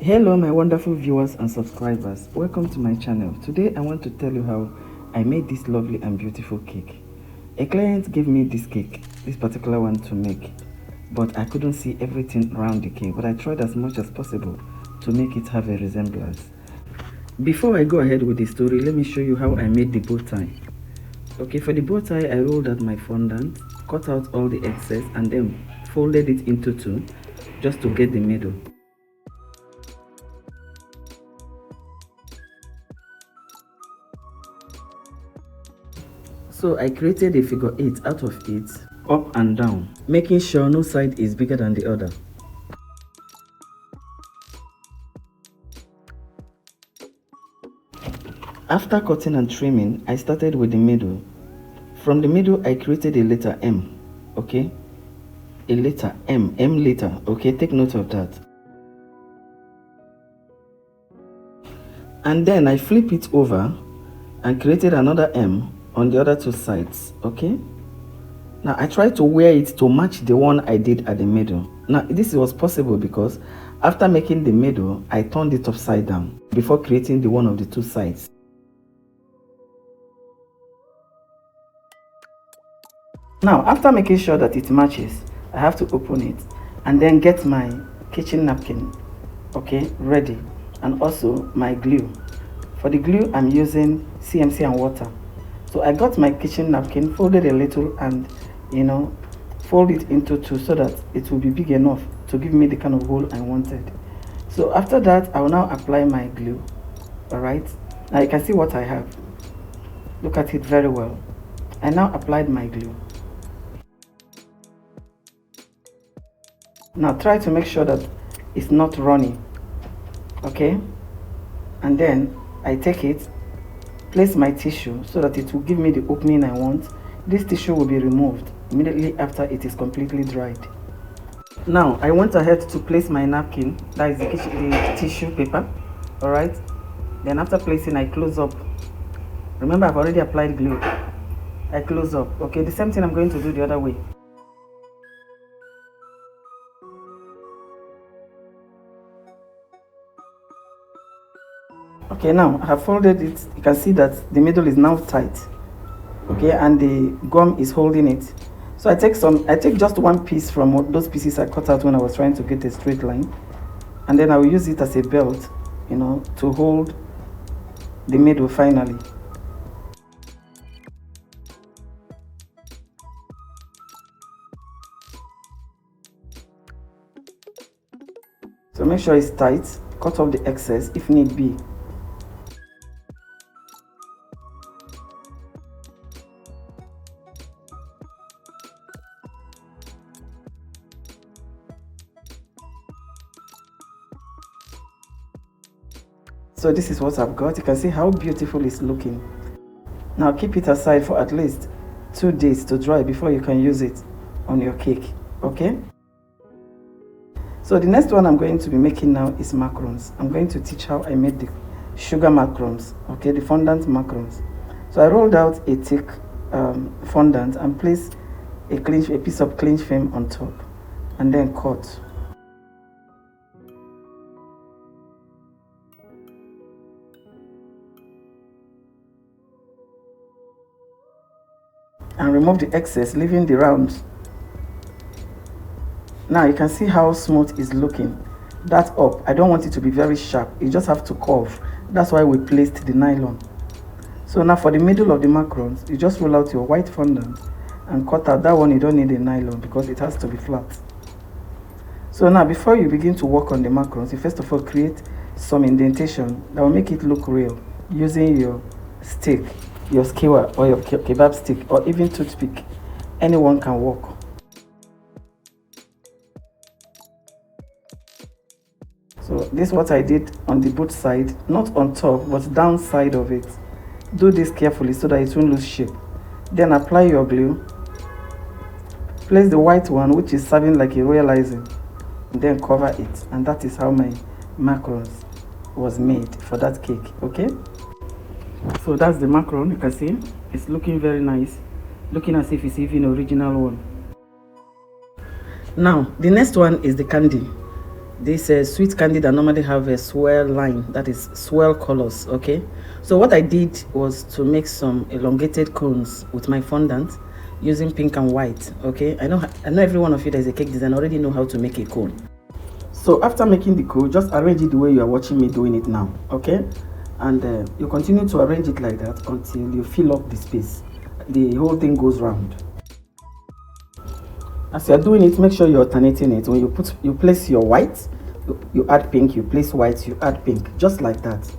Hello my wonderful viewers and subscribers, welcome to my channel. Today I want to tell you how I made this lovely and beautiful cake. A client gave me this cake, this particular one to make, but I couldn't see everything around the cake, but I tried as much as possible to make it have a resemblance. Before I go ahead with the story, let me show you how I made the bow tie. Okay, for the bow tie I rolled out my fondant, cut out all the excess and then folded it into two just to get the middle. So I created a figure 8 out of it, up and down, making sure no side is bigger than the other. After cutting and trimming, I started with the middle. From the middle, I created a letter M, okay? A letter M letter, okay? Take note of that. And then I flip it over and created another M on the other two sides, okay? Now I tried to wear it to match the one I did at the middle. Now this was possible because after making the middle, I turned it upside down before creating the one of the two sides. Now after making sure that it matches, I have to open it and then get my kitchen napkin, okay, ready, and also my glue. For the glue I'm using CMC and water. So I got my kitchen napkin, folded a little and fold it into two so that it will be big enough to give me the kind of hole I wanted. So after that I will now apply my glue. Alright, now you can see what I have. Look at it very well. I now applied my glue. Now try to make sure that it's not runny, okay? And then I take it, place my tissue so that it will give me the opening I want. This tissue will be removed immediately after it is completely dried. Now I went ahead to place my napkin, that is the tissue paper. Alright, then after placing I close up. Remember I've already applied glue. I close up. Okay, the same thing I'm going to do the other way. Okay, now I have folded it. You can see that the middle is now tight, okay, and the gum is holding it. So I take just one piece from those pieces I cut out when I was trying to get a straight line, and then I will use it as a belt, to hold the middle finally. So make sure it's tight, cut off the excess if need be. So this is what I've got. You can see how beautiful it's looking. Now keep it aside for at least 2 days to dry before you can use it on your cake, okay? So the next one I'm going to be making now is macarons. I'm going to teach how I made the sugar macarons, okay, the fondant macarons. So I rolled out a thick fondant and placed a piece of cling film on top and then cut. And remove the excess, leaving the rounds. Now you can see how smooth it's looking. That's up. I don't want it to be very sharp. You just have to curve. That's why we placed the nylon. So now for the middle of the macarons, you just roll out your white fondant and cut out that one. You don't need a nylon because it has to be flat. So now before you begin to work on the macarons, you first of all create some indentation that will make it look real using your stick, your skewer or your kebab stick or even toothpick. Anyone can work. So this is what I did on the both side, not on top but down side of it. Do this carefully so that it won't lose shape. Then apply your glue. Place the white one which is serving like a royal icing, and then cover it, and that is how my macarons was made for that cake, okay? So that's the macaron. You can see it's looking very nice, looking as if it's even original one. Now the next one is the candy. this sweet candy that normally have a swirl line, that is swirl colors. Okay, so what I did was to make some elongated cones with my fondant using pink and white. Okay, I know every one of you that is a cake designer already know how to make a cone. So after making the cone, just arrange it the way you are watching me doing it now. Okay, and you continue to arrange it like that until you fill up the space. The whole thing goes round. As you are doing it, make sure you're alternating it. When you place your white, you add pink, you place white, you add pink, just like that.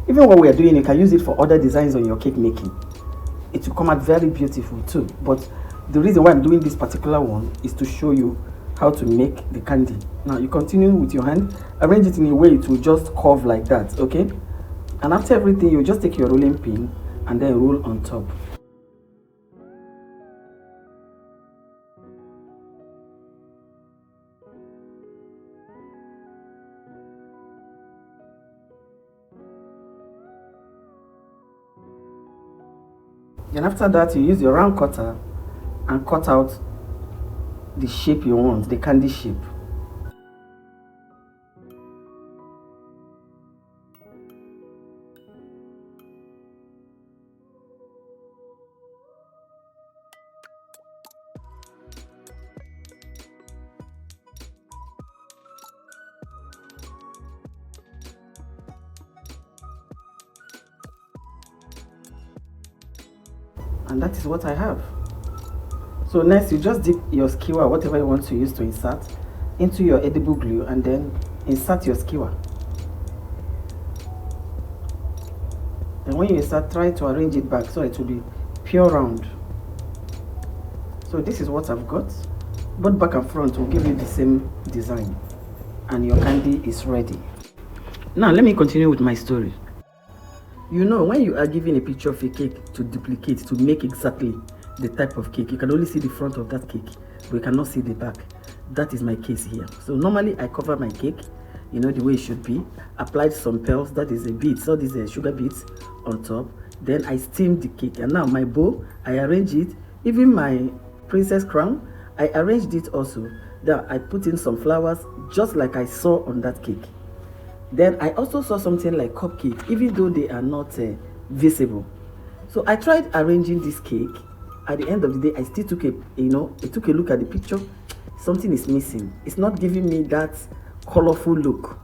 Even what we are doing, you can use it for other designs on your cake making. It will come out very beautiful too. But the reason why I'm doing this particular one is to show you how to make the candy. Now you continue with your hand, arrange it in a way it will just curve like that. Okay, and after everything, you just take your rolling pin and then roll on top. Then after that, you use your round cutter and cut out the shape you want, the candy shape. And that is what I have. So next, you just dip your skewer, whatever you want to use to insert, into your edible glue and then insert your skewer. And when you insert, try to arrange it back so it will be pure round. So this is what I've got. Both back and front will give you the same design, and your candy is ready. Now let me continue with my story. You know, when you are given a picture of a cake to duplicate, to make exactly the type of cake, you can only see the front of that cake, but you cannot see the back. That is my case here. So normally I cover my cake, you know, the way it should be. Applied some pearls, that is a bead, so this is sugar beads on top. Then I steam the cake, and now my bow, I arrange it. Even my princess crown, I arranged it also. Then I put in some flowers, just like I saw on that cake. Then I also saw something like cupcake, even though they are not visible. So I tried arranging this cake. At the end of the day, I still took a look at the picture. Something is missing. It's not giving me that colorful look.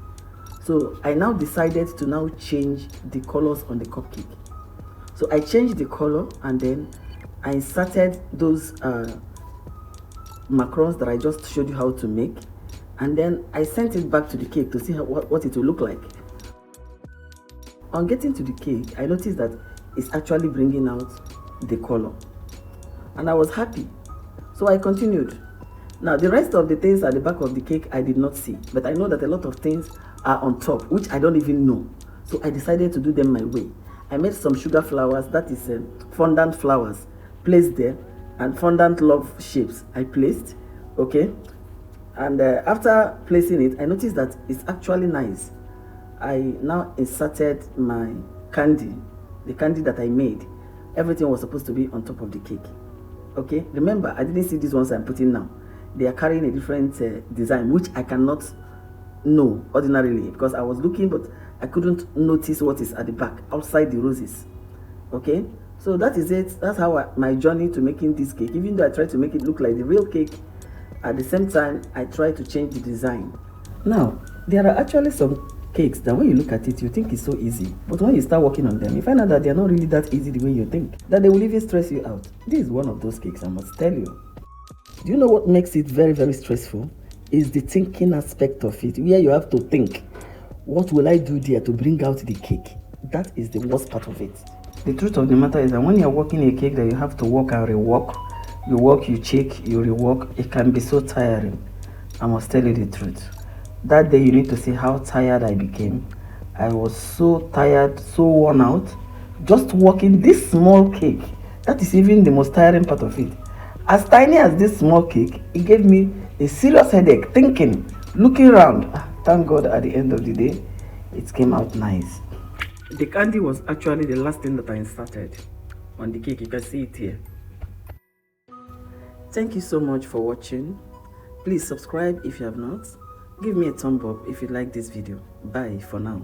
So I now decided to now change the colors on the cupcake. So I changed the color, and then I inserted those macarons that I just showed you how to make. And then I sent it back to the cake to see what it will look like. On getting to the cake, I noticed that it's actually bringing out the color, and I was happy. So I continued. Now the rest of the things at the back of the cake I did not see, but I know that a lot of things are on top which I don't even know. So I decided to do them my way. I made some sugar flowers, that is fondant flowers, placed there, and fondant love shapes I placed. Okay. And after placing it, I noticed that it's actually nice. I now inserted my candy, the candy that I made. Everything was supposed to be on top of the cake. Okay, remember, I didn't see these ones I'm putting now. They are carrying a different design, which I cannot know ordinarily, because I was looking, but I couldn't notice what is at the back, outside the roses. Okay, so that is it. That's how my journey to making this cake, even though I tried to make it look like the real cake, at the same time, I try to change the design. Now, there are actually some cakes that when you look at it, you think it's so easy. But when you start working on them, you find out that they're not really that easy the way you think. That they will even stress you out. This is one of those cakes, I must tell you. Do you know what makes it very, very stressful? Is the thinking aspect of it, where you have to think, what will I do there to bring out the cake? That is the worst part of it. The truth of the matter is that when you're working a cake that you have to work and rework, you work, you check, you rework, it can be so tiring. I must tell you the truth. That day you need to see how tired I became. I was so tired, so worn out, just working this small cake. That is even the most tiring part of it. As tiny as this small cake, it gave me a serious headache, thinking, looking around. Thank God at the end of the day, it came out nice. The candy was actually the last thing that I inserted on the cake. You can see it here. Thank you so much for watching. Please subscribe if you have not, Give me a thumb up if you like this video. Bye for now.